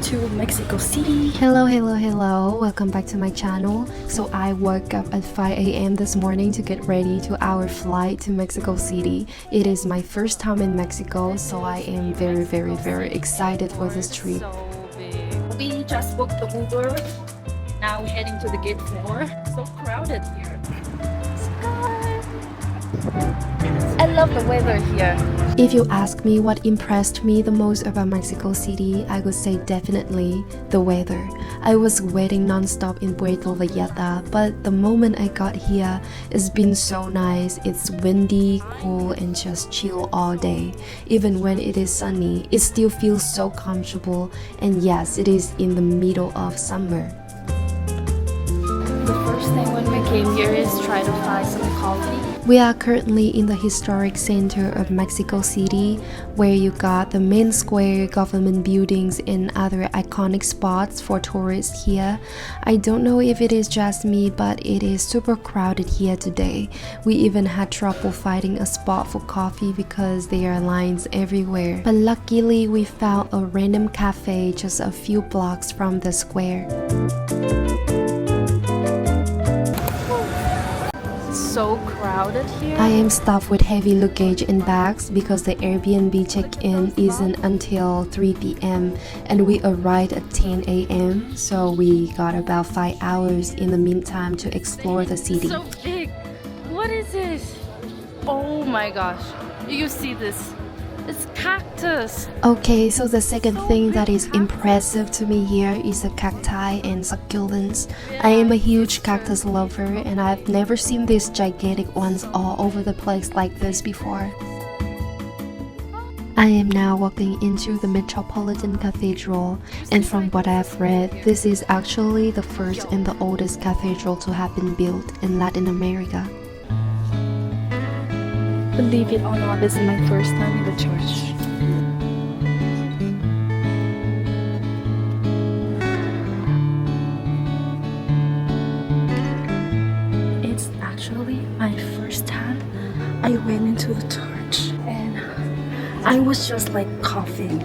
to Mexico City. Hello, welcome back to my channel. So I woke up at 5 a.m. this morning to get ready to our flight to Mexico City. It is my first time in Mexico, so I am very excited for this trip. So big. We just booked the Uber. Now we're heading to the gate 4. So crowded here. I love the weather here. If you ask me what impressed me the most about Mexico City, I would say definitely the weather. I was waiting non-stop in Puerto Vallarta, but the moment I got here, it's been so nice. It's windy, cool, and just chill all day. Even when it is sunny, it still feels so comfortable. And yes, it is in the middle of summer. The first thing when we came here is try to find some coffee. We are currently in the historic center of Mexico City, where you got the main square, government buildings, and other iconic spots for tourists here. I don't know if it is just me, but it is super crowded here today. We even had trouble finding a spot for coffee because there are lines everywhere. But luckily, we found a random cafe just a few blocks from the square. So crowded here. I am stuffed with heavy luggage and bags because the Airbnb check-in isn't until 3 p.m. and we arrived at 10 a.m. so we got about 5 hours in the meantime to explore the city. So big. What is this? Oh my gosh. You see this? It's cactus. Okay, so the second thing that is impressive to me here is the cacti and succulents. I am a huge cactus lover and I've never seen these gigantic ones all over the place like this before. I am now walking into the Metropolitan Cathedral, and from what I have read, this is actually the first and the oldest cathedral to have been built in Latin America. Believe it or not, this is my first time in the church. It's actually my first time I went into the church and I was just like coughing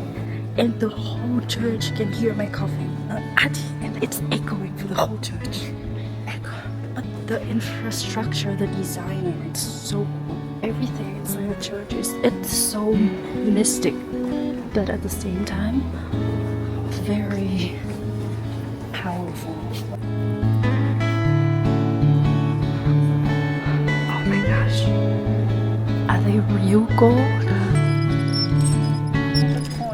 and the whole church can hear my coughing and it's echoing through the whole church. But the infrastructure, the design, it's so cool. Everything inside the church it's so mystic, but at the same time very powerful. Oh my gosh, are they real gold?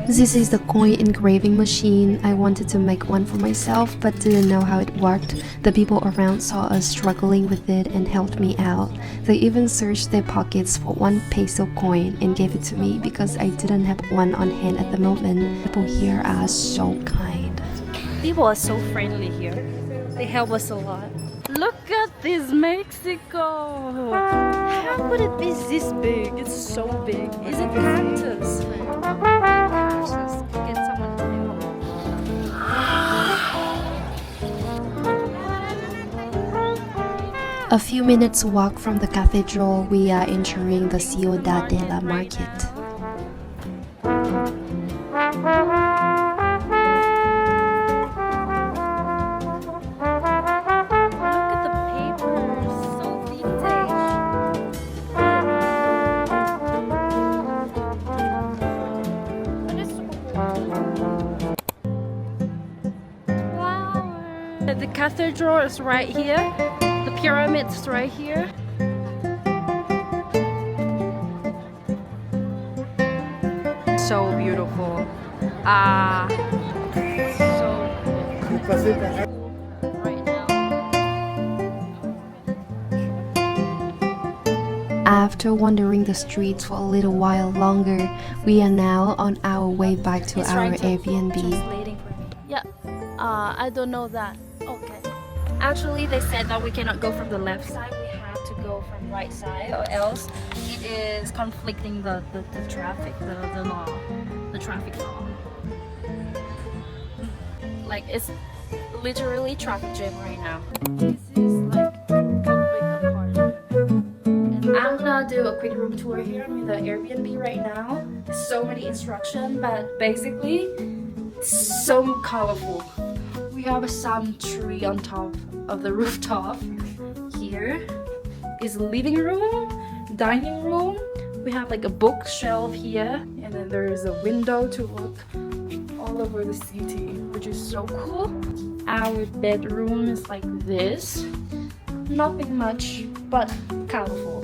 This is the coin engraving machine. I wanted to make one for myself but didn't know how it worked. The people around saw us struggling with it and helped me out. They even searched their pockets for 1 peso coin and gave it to me because I didn't have one on hand at the moment. People here are so kind. People are so friendly here. They help us a lot. Look at this Mexico! How could it be this big? It's so big. Is it cactus? Cactus. Get someone to help. A few minutes walk from the cathedral, we are entering the Ciudad de la Market. The cathedral is right here. The pyramids right here. So beautiful. So right now. After wandering the streets for a little while longer, we are now on our way back to our Airbnb. Translating for me. Yeah. I don't know that. Okay. Actually, they said that we cannot go from the left side. We have to go from right side, or else it is conflicting the traffic, the law, the traffic law. Like it's literally traffic jam right now. This is like completely apart. And I'm gonna do a quick room tour here. I'm in the Airbnb right now. There's so many instructions, but basically So colorful. We have some tree on top of the rooftop. Here is living room, dining room. We have like a bookshelf here, and then there is a window to look all over the city, which is so cool. Our bedroom is like this. Nothing much, but colorful.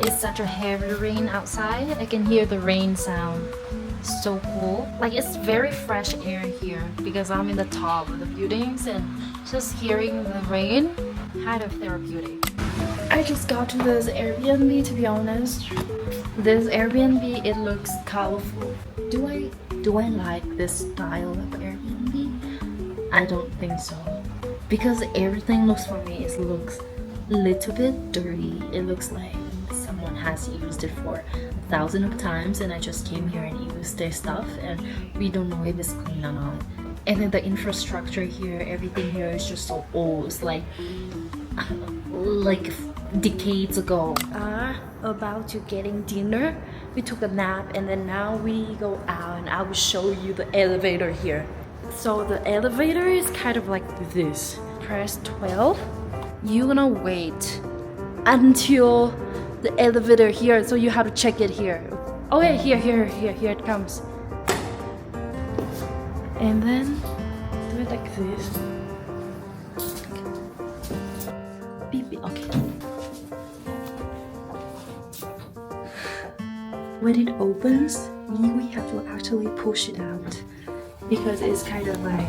It's such a heavy rain outside. I can hear the rain sound. So cool. Like it's very fresh air here because I'm in the top of the buildings, and just hearing the rain, kind of therapeutic. I just got to this Airbnb, to be honest. This Airbnb, it looks colorful. Do I like this style of Airbnb? I don't think so. Because everything looks, for me, it looks a little bit dirty. It looks like someone has used it for 1,000 of times, and I just came here and used their stuff, and we don't know if it's clean or not. And then the infrastructure here, everything here is just so old. It's like decades ago. About to getting dinner. We took a nap, and then now we go out, and I will show you the elevator here. So the elevator is kind of like this. Press 12. You're gonna wait until the elevator here, so you have to check it here. Oh yeah, here it comes. And then do it like this. Beep, beep. Okay. When it opens, we have to actually push it out because it's kind of like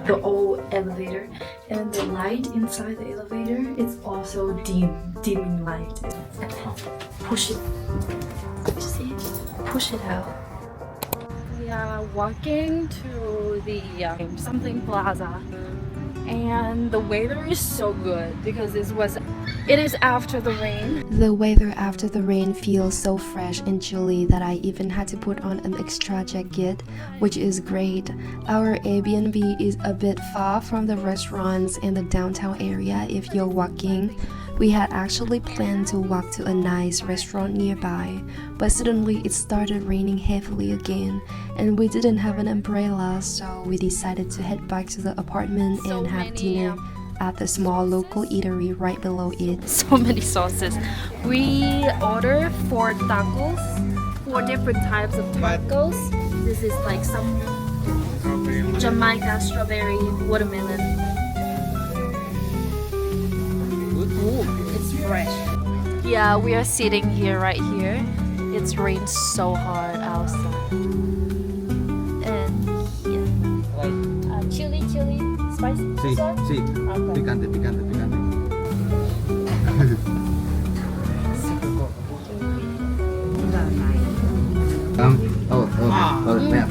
the old elevator, and the light inside the elevator is also dimming light. Push it. See? Push it out. We are walking to the something plaza, and the weather is so good because it is after the rain. The weather after the rain feels so fresh and chilly that I even had to put on an extra jacket, which is great. Our Airbnb is a bit far from the restaurants and the downtown area if you're walking. We had actually planned to walk to a nice restaurant nearby, but suddenly it started raining heavily again, and we didn't have an umbrella, so we decided to head back to the apartment and have dinner at the small local eatery right below it. So many sauces. We ordered 4 tacos, 4 different types of tacos. This is like some Jamaica strawberry watermelon. Ooh, it's fresh. Yeah, we are sitting here right here. It's rained so hard outside. And here, chili, spicy Sí, sauce? sí. Okay. Picante. Ma'am.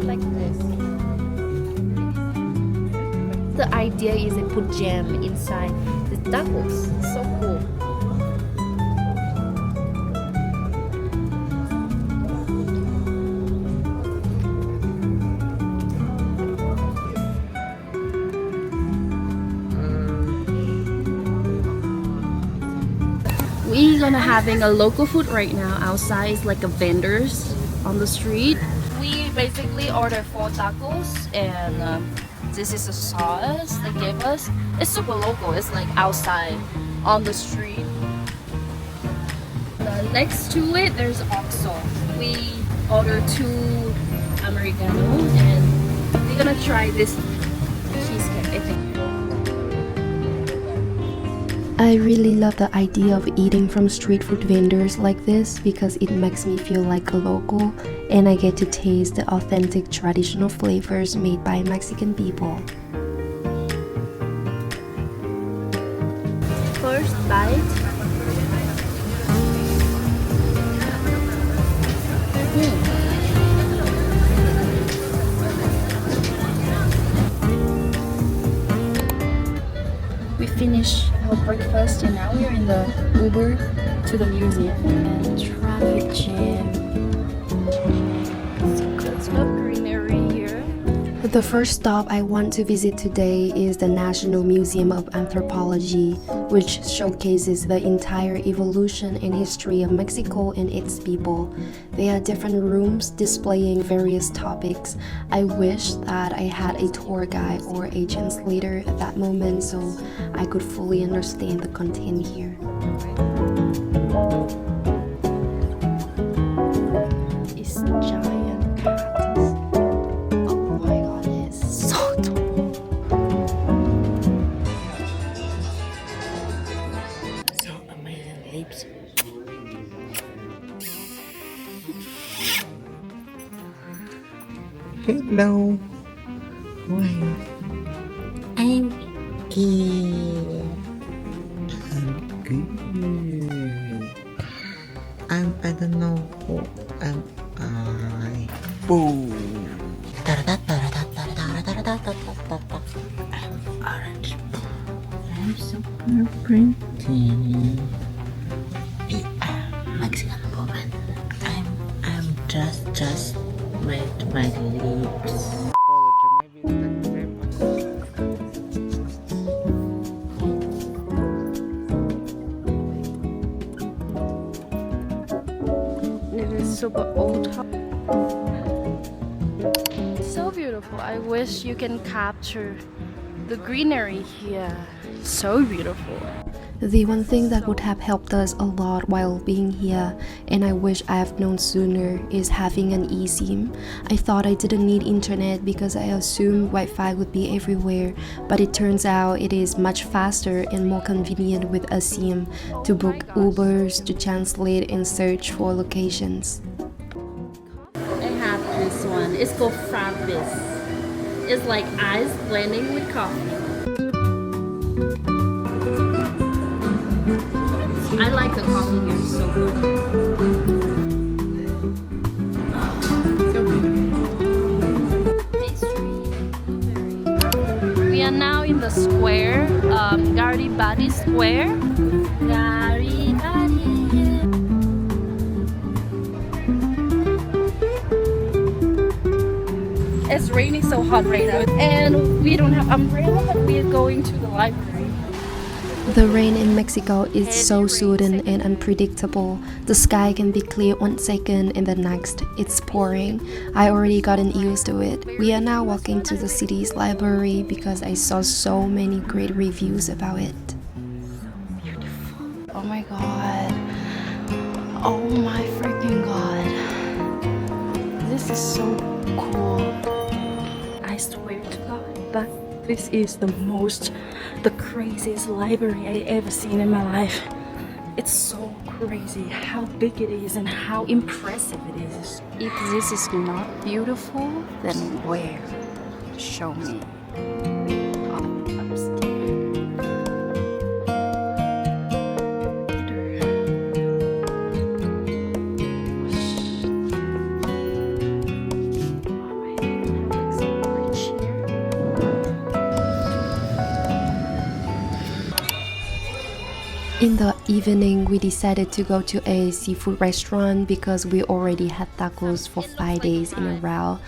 Like this. The idea is they put jam inside the tacos. So cool. We're gonna having a local food right now. Outside is like a vendors on the street. We basically ordered 4 tacos, and this is a sauce they gave us. It's super local. It's like outside on the street. Next to it, there's OXXO. We ordered 2 Americano, and we're gonna try this cheesecake, I think. I really love the idea of eating from street food vendors like this because it makes me feel like a local, and I get to taste the authentic traditional flavors made by Mexican people. First bite. We finished our breakfast, and now we're in the Uber to the museum. And traffic jam. Lots of greenery here. The The first stop I want to visit today is the National Museum of Anthropology, which showcases the entire evolution and history of Mexico and its people. There are different rooms displaying various topics. I wish that I had a tour guide or a translator at that moment so I could fully understand the content here. It's giant cactus. Oh my god, it's so tall. So amazing lips. Hello. Why? I'm good. I'm good. I don't know who am I. Boo. I'm orange. I'm super pretty. Mexican woman. I'm just with my lips. It is super old. So beautiful. I wish you can capture the greenery here. So beautiful. The one thing that would have helped us a lot while being here, and I wish I have known sooner, is having an eSIM. I thought I didn't need internet because I assumed Wi-Fi would be everywhere, but it turns out it is much faster and more convenient with a SIM to book Ubers, to translate and search for locations. I have this one. It's called Frappis. It's like ice blending with coffee. I like the coffee here. It's so good. We are now in the square, Garibaldi Square. Garibaldi. It's raining so hard right now, and we don't have umbrella, but we are going to the library. The rain in Mexico is so sudden and unpredictable. The sky can be clear 1 second and the next it's pouring. I already gotten used to it. We are now walking to the city's library because I saw so many great reviews about it. Oh my god. Oh my freaking god. This is so cool. I swear to god that this is the craziest library I ever seen in my life. It's so crazy how big it is and how impressive it is. If this is not beautiful, then where? Show me. Oh, upstairs. In the evening, we decided to go to a seafood restaurant because we already had tacos for 5 days in a row,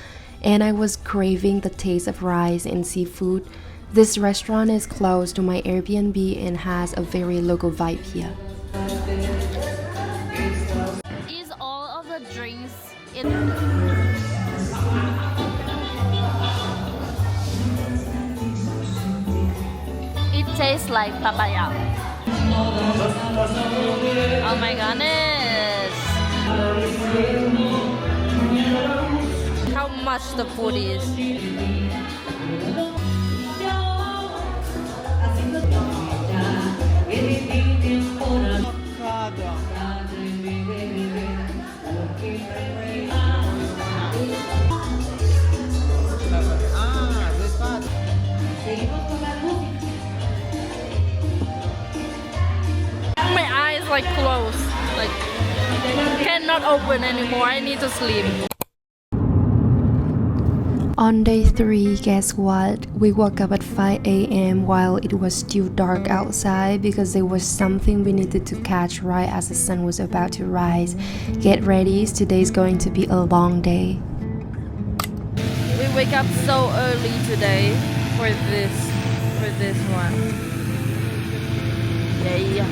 and I was craving the taste of rice and seafood. This restaurant is close to my Airbnb and has a very local vibe here. Is all of the drinks in it tastes like papaya. Oh my goodness. How much the food is. My eyes like closed, like cannot open anymore. I need to sleep. On day 3, guess what? We woke up at 5 a.m. while it was still dark outside because there was something we needed to catch right as the sun was about to rise. Get ready, today's going to be a long day. We wake up so early today for this one. Yeah.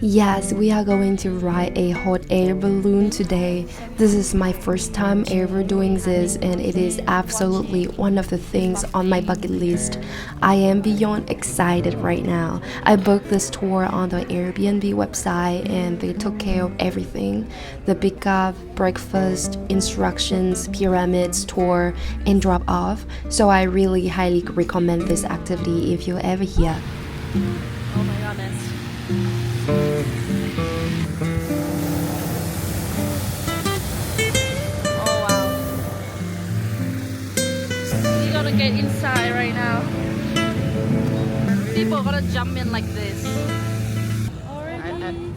Yes, we are going to ride a hot air balloon today. This is my first time ever doing this, and it is absolutely one of the things on my bucket list. I am beyond excited right now. I booked this tour on the Airbnb website and they took care of everything. The pickup, breakfast, instructions, pyramids, tour, and drop off. So I really highly recommend this activity if you're ever here. Oh my goodness. Oh wow. We're gonna get inside right now. People are gonna jump in like this.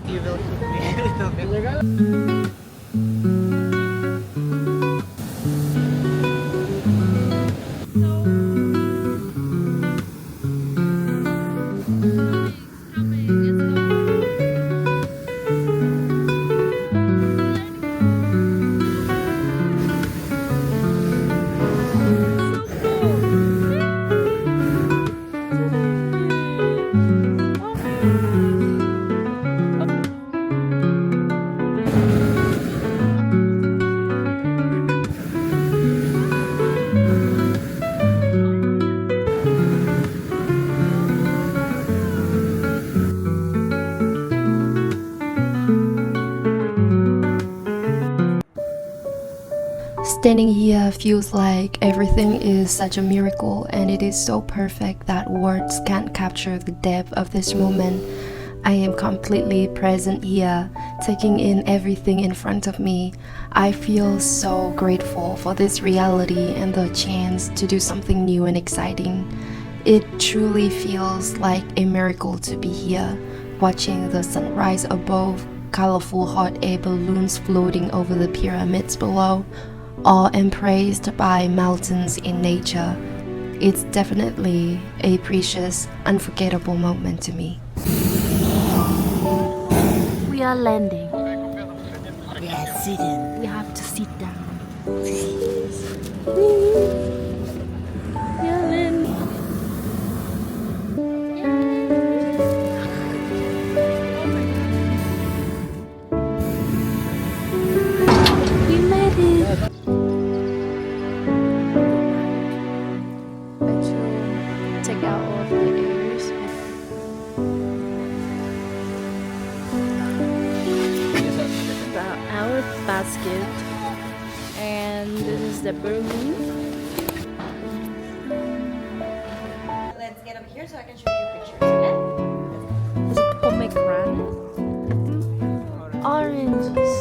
You will hit me a little bit. Standing here feels like everything is such a miracle, and it is so perfect that words can't capture the depth of this moment. I am completely present here, taking in everything in front of me. I feel so grateful for this reality and the chance to do something new and exciting. It truly feels like a miracle to be here, watching the sunrise above, colorful hot air balloons floating over the pyramids below, all embraced by mountains in nature. It's definitely a precious, unforgettable moment to me. We are landing. Yeah, sitting. We have to sit down. We are landing. We made it. Take out all of the airs. Our basket, and this is the balloon. Let's get up here so I can show you pictures, okay? This is pomegranate, oranges.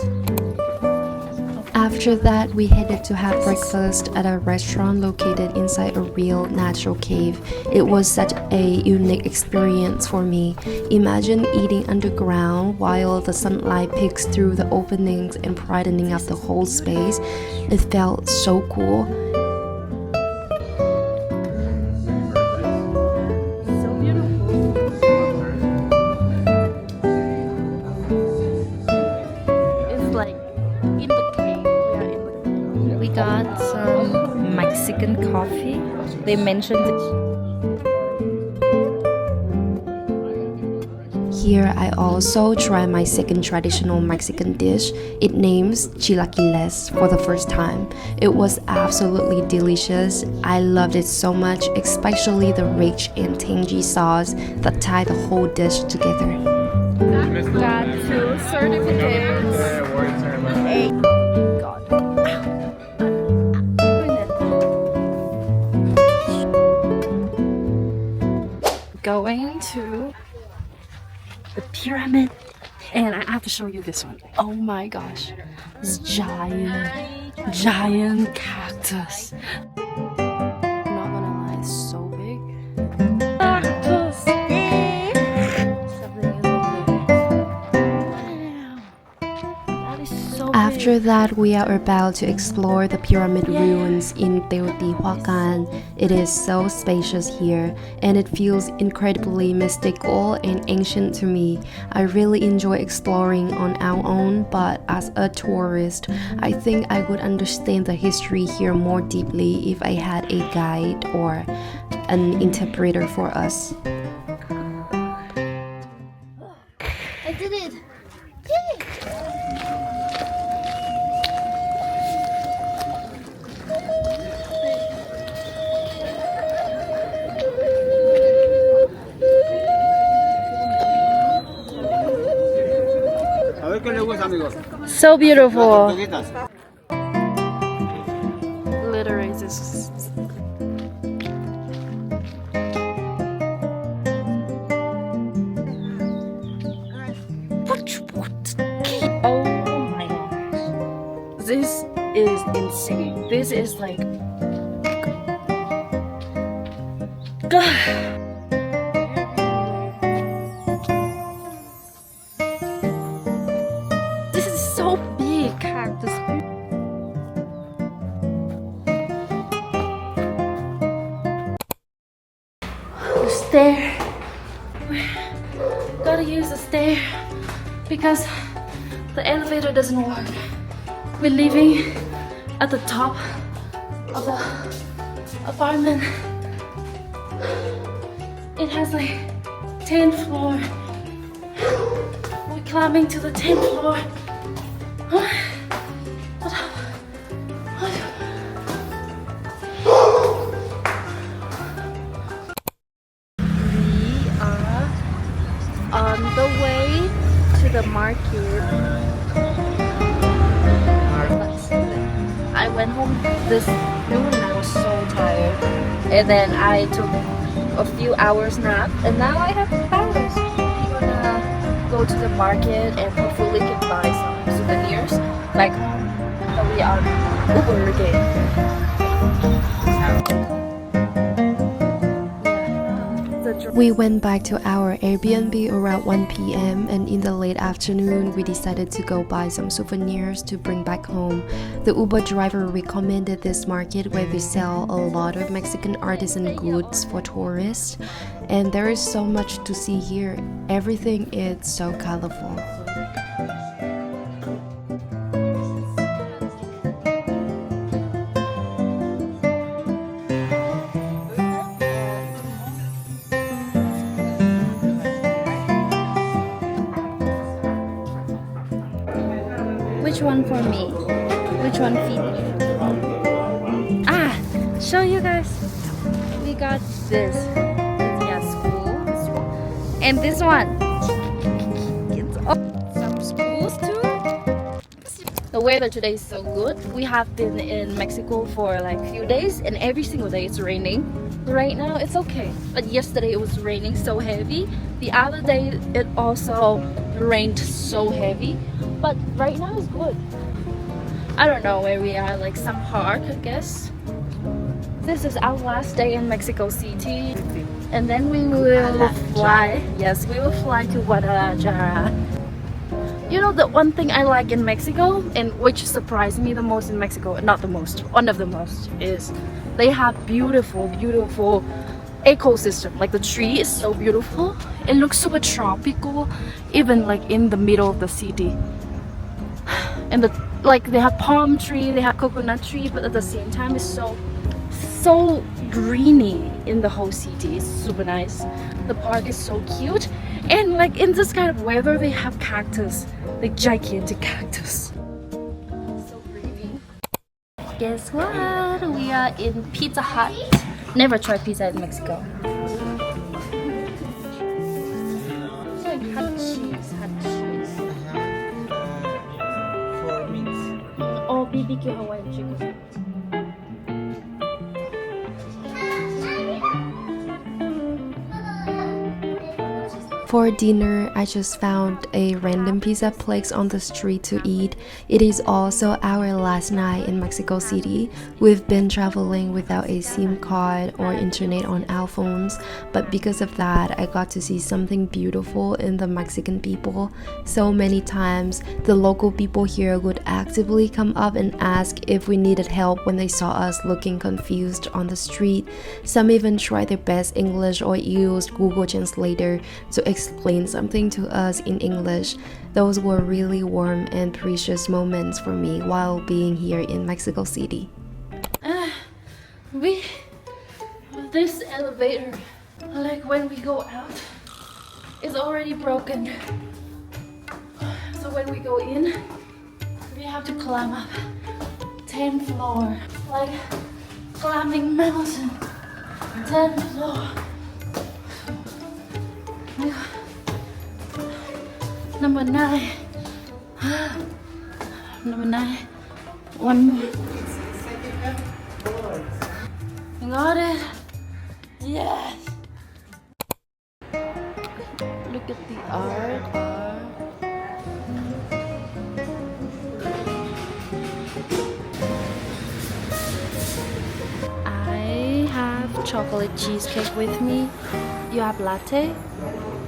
After that, we headed to have breakfast at a restaurant located inside a real natural cave. It was such a unique experience for me. Imagine eating underground while the sunlight peeks through the openings and brightening up the whole space. It felt so cool. So beautiful. It's like in the cave. We are in the cave. We got some Mexican coffee. They mentioned it. Here, I also tried my second traditional Mexican dish. It names chilaquiles for the first time. It was absolutely delicious. I loved it so much, especially the rich and tangy sauce that tied the whole dish together. Got 2 certificates. Going to the pyramid, and I have to show you this one. Oh my gosh, this giant cactus. I'm not gonna lie, it's so big. That is so After After that, we are about to explore the pyramid ruins in Teotihuacan. It is so spacious here, and it feels incredibly mystical and ancient to me. I really enjoy exploring on our own, but as a tourist, I think I would understand the history here more deeply if I had a guide or an interpreter for us. I did it! A ver qué le gusta, amigos. So beautiful! Tortuguitas. Literally, this. Oh my gosh. This is insane. This is like. This is so big, cactus. The stair. Gotta use the stair because the elevator doesn't work. We're living at the top of the apartment. It has like 10th floor. We're climbing to the 10th floor. We are on the way to the market. I went home this noon and I was so tired. And then I took a few hours nap and now I have powers. We're gonna go to the market and hopefully can buy some souvenirs back home. So we are Uber again. We went back to our Airbnb around 1 p.m. and in the late afternoon, we decided to go buy some souvenirs to bring back home. The Uber driver recommended this market where they sell a lot of Mexican artisan goods for tourists, and there is so much to see here. Everything is so colorful. Which one for me? Which one feed you? Ah, show you guys. We got this. Yeah, school. And this one. Some schools too. The weather today is so good. We have been in Mexico for like a few days and every single day it's raining. Right now it's okay. But yesterday it was raining so heavy. The other day it also rained so heavy. But right now it's good. I don't know where we are, like some park, I guess. This is our last day in Mexico City. And then we will fly. Yes, we will fly to Guadalajara. You know, the one thing I like in Mexico, and which surprised me the most in Mexico, not the most, one of the most, is they have beautiful, beautiful ecosystem. Like the tree is so beautiful. It looks super tropical, even like in the middle of the city. And they have palm tree, they have coconut tree, but at the same time it's so greeny in the whole city. It's super nice. The park is so cute, and like in this kind of weather they have cactus, like gigantic cactus. So pretty. Guess what? We are in Pizza Hut. Never tried pizza in Mexico. Hot cheese. For meats. Oh, BBQ Hawaiian chicken. For dinner, I just found a random pizza place on the street to eat. It is also our last night in Mexico City. We've been traveling without a SIM card or internet on our phones, but because of that, I got to see something beautiful in the Mexican people. So many times, the local people here would actively come up and ask if we needed help when they saw us looking confused on the street. Some even tried their best English or used Google Translator to explain something to us in English. Those were really warm and precious moments for me while being here in Mexico City. This elevator, like when we go out, is already broken. So when we go in, we have to climb up 10th floor, like climbing mountain. 10th floor. Number 9. Number 9. One more. You got it? Yes. Look at the art. I have chocolate cheesecake with me. You have latte,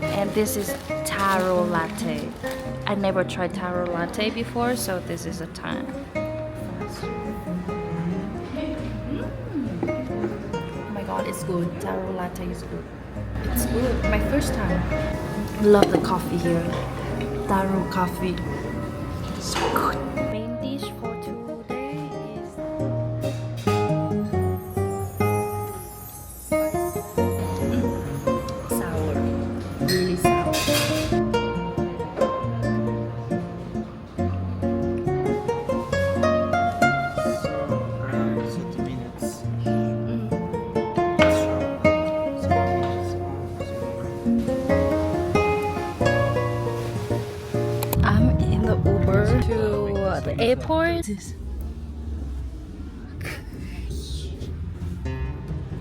and this is taro latte. I never tried taro latte before, so this is a time. It's good. Taro latte is good. It's good. My first time. Love the coffee here. Taro coffee. So good. Main dish for today is sour. Really sour. 30 minutes. I'm in the Uber to the airport.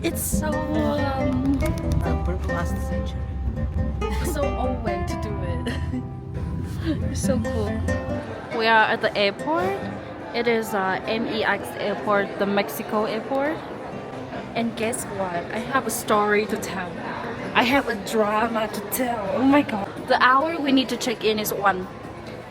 It's so Last century. so old way to do it. So cool. We are at the airport. It is MEX airport, the Mexico airport. And guess what? I have a story to tell. I have a drama to tell. Oh my god. The hour we need to check in is 1.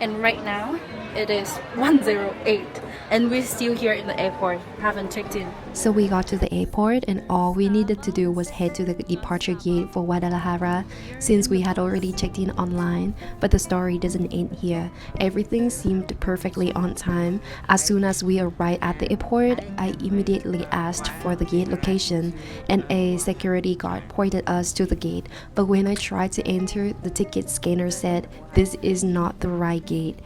And right now it is 1:08. And we're still here in the airport. Haven't checked in. So we got to the airport and all we needed to do was head to the departure gate for Guadalajara since we had already checked in online. But the story doesn't end here. Everything seemed perfectly on time. As soon as we arrived at the airport, I immediately asked for the gate location and a security guard pointed us to the gate. But when I tried to enter, the ticket scanner said, "This is not the right gate."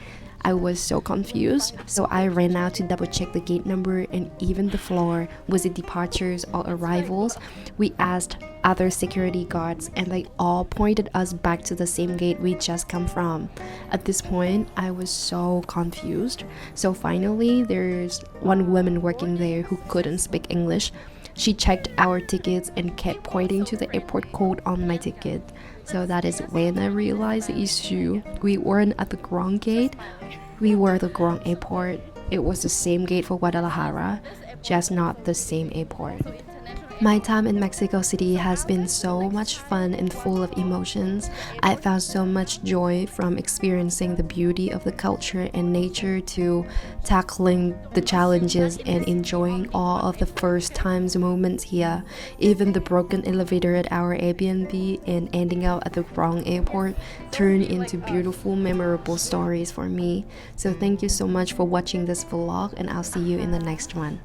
I was so confused, so I ran out to double check the gate number and even the floor. Was it departures or arrivals? We asked other security guards and they all pointed us back to the same gate we just come from. At this point, I was so confused. So finally, there's one woman working there who couldn't speak English. She checked our tickets and kept pointing to the airport code on my ticket. So that is when I realized the issue. We weren't at the wrong gate. We were at the wrong airport. It was the same gate for Guadalajara, just not the same airport. My time in Mexico City has been so much fun and full of emotions. I found so much joy from experiencing the beauty of the culture and nature to tackling the challenges and enjoying all of the first times moments here. Even the broken elevator at our Airbnb and ending up at the wrong airport turned into beautiful, memorable stories for me. So thank you so much for watching this vlog and I'll see you in the next one.